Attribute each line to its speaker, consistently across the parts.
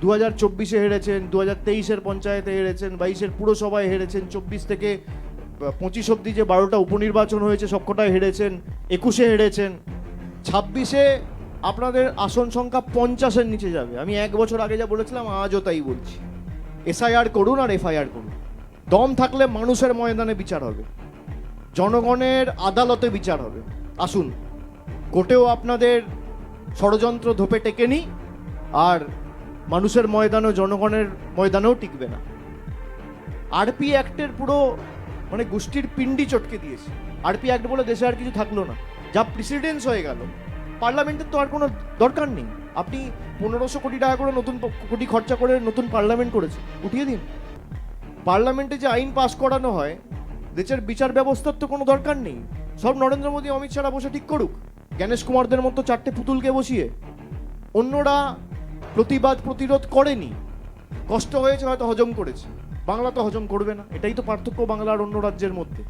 Speaker 1: 2024-এ হেরেছেন, 2023-এর পঞ্চায়েতে হেরেছেন, 22-এর পুরসভায় হেরেছেন, 24 থেকে 25 অব্দি যে 12টা উপনির্বাচন হয়েছে সবকটায় হেরেছেন, 21-এ হেরেছেন, 26-এ আপনাদের আসন সংখ্যা 50-এর নিচে যাবে। আমি 1 বছর আগে যা বলেছিলাম আজও তাই বলছি। এসআইআর করুন আর এফআইআর করুন। দম থাকলে মানুষের ময়দানে বিচার হবে, জনগণের আদালতে বিচার হবে। আসুন, কোর্টেও আপনাদের ষড়যন্ত্র ধোপে টেকেনি, আর মানুষের ময়দানও জনগণের ময়দানেও টিকবে না। আরপি অ্যাক্টের পুরো মানে গোষ্ঠীর পিণ্ডি চটকে দিয়েছে। আরপি অ্যাক্ট বলে দেশে আর কিছু থাকলো না, যা প্রেসিডেন্স হয়ে গেল। পার্লামেন্টের তো আর কোনো দরকার নেই। আপনি 1500 কোটি টাকা করে নতুন কোটি খরচা করে নতুন পার্লামেন্ট করেছে, উঠিয়ে দিন। পার্লামেন্টে যে আইন পাস করানো হয়, দেশের বিচার ব্যবস্থার তো কোনো দরকার নেই। সব নরেন্দ্র মোদী অমিত শাহরা বসে ঠিক করুক, জ্ঞানেশ কুমারদের মতো 4টে পুতুলকে বসিয়ে। অন্যরা প্রতিবাদ প্রতিরোধ করেনি, কষ্ট হয়েছে হয়তো হজম করেছে, বাংলা তো হজম করবে না। এটাই তো পার্থক্য বাংলা আর অন্য রাজ্যের মধ্যে।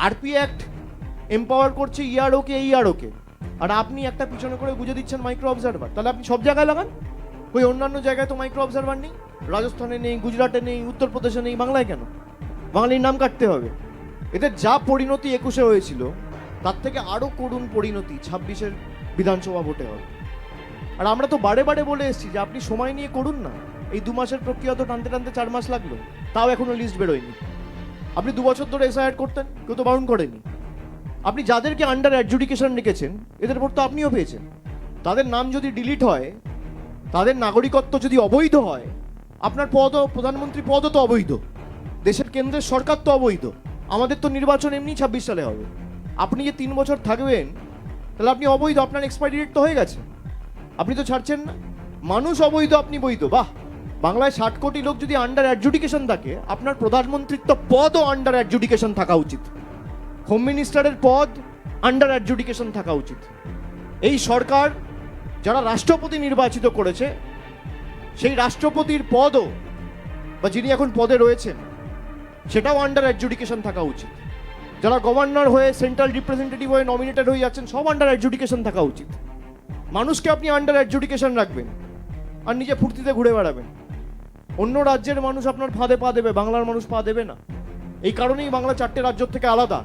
Speaker 1: আরপি অ্যাক্ট এম্পাওয়ার করছে ইআরওকে, এইআরওকে, আর আপনি একটা পিছনে করে বুঝে দিচ্ছেন মাইক্রো অবজারভার। তাহলে আপনি সব জায়গায় লাগান। ওই অন্যান্য জায়গায় তো মাইক্রো অবজারভার নেই, রাজস্থানে নেই, গুজরাটে নেই, উত্তরপ্রদেশে নেই, বাংলায় কেন? বাঙালির নাম কাটতে হবে। এদের যা পরিণতি 21-এ হয়েছিল, তার থেকে আরও করুণ পরিণতি 26-এর বিধানসভা ভোটে হবে। আর আমরা তো বারে বারে বলে এসেছি যে আপনি সময় নিয়ে করুন না। এই 2 মাসের প্রক্রিয়া তো টানতে টানতে 4 মাস লাগলো, তাও এখনো লিস্ট বেরোয়নি। আপনি 2 বছর ধরে এসআইআর করতেন, কেউ তো বারণ করেনি। আপনি যাদেরকে আন্ডার অ্যাডজুডিকেশন রেখেছেন, এদের ভোট তো আপনিও পেয়েছেন। তাদের নাম যদি ডিলিট হয়, তাদের নাগরিকত্ব যদি অবৈধ হয়, আপনার পদও, প্রধানমন্ত্রী পদও তো অবৈধ, দেশের কেন্দ্রের সরকার তো অবৈধ। আমাদের তো নির্বাচন এমনি 26 সালে হবে। আপনি যে 3 বছর থাকবেন, তাহলে আপনি অবৈধ, আপনার এক্সপায়ারি ডেট তো হয়ে গেছে, আপনি তো ছাড়ছেন না। মানুষ অবৈধ, আপনি বৈধ। বাহ! বাংলায় 60 কোটি লোক যদি আন্ডার অ্যাডজুডিকেশন থাকে, আপনার প্রধানমন্ত্রীর তো পদও আন্ডার অ্যাডজুডিকেশন থাকা উচিত, হোম মিনিস্টারের পদ আন্ডার অ্যাডজুডিকেশন থাকা উচিত। এই সরকার যারা রাষ্ট্রপতি নির্বাচিত করেছে, সেই রাষ্ট্রপতির পদও, বা যিনি এখন পদে রয়েছেন, সেটাও আন্ডার অ্যাডজুডিকেশন থাকা উচিত। যারা গভর্নর হয়ে, সেন্ট্রাল রিপ্রেজেন্টেটিভ হয়ে নমিনেটেড হয়ে যাচ্ছেন, সব আন্ডার অ্যাডজুডিকেশন থাকা উচিত। মানুষকে আপনি আন্ডার অ্যাডজুডিকেশন রাখবেন আর নিজে ফুর্তিতে ঘুরে বেড়াবেন। অন্য রাজ্যের মানুষ আপনার ফাঁদে পা দেবে, বাংলার মানুষ পা দেবে না। এই কারণেই বাংলা 4টে রাজ্য থেকে আলাদা।